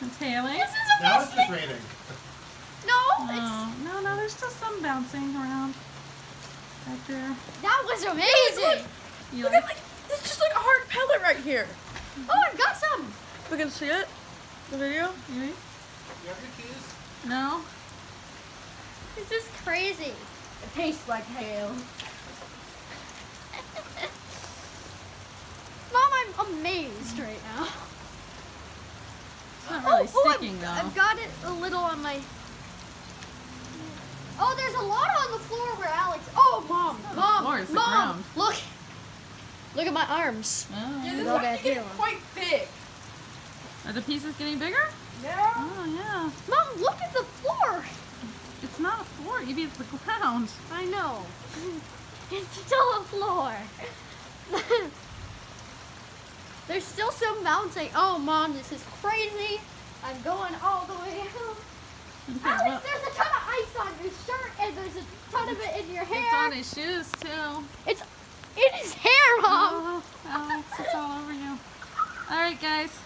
It's Haley. This is Now it's amazing. just raining. No, Oh, no, there's still some bouncing around back there. that was amazing. You Look like? at it's just like a hard pellet right here. Oh, I've got some. We can see it. The video. You like? You have your keys? No? This is crazy. It tastes like hail. Mom, I'm amazed right now. It's not really sticking I've, though. I've got it a little on my. Oh, there's a lot on the floor where Alex. Oh, Mom, not the Mom, floor, it's the Mom, ground. look. Look at my arms. Oh. Yeah, this is Look at actually getting him. quite big. Are the pieces getting bigger? Yeah. Oh, yeah. Mom, look at the floor. It's not a floor, Evie, it's the ground. I know. It's still a floor. There's still some bouncing. Oh, Mom, this is crazy. I'm going all the way out. Okay, Alex, well, there's a ton of ice on your shirt, and there's a ton of it in your it's hair. on his shoes too. It's in his hair, Mom. Oh, Alex, it's all over you. All right, guys.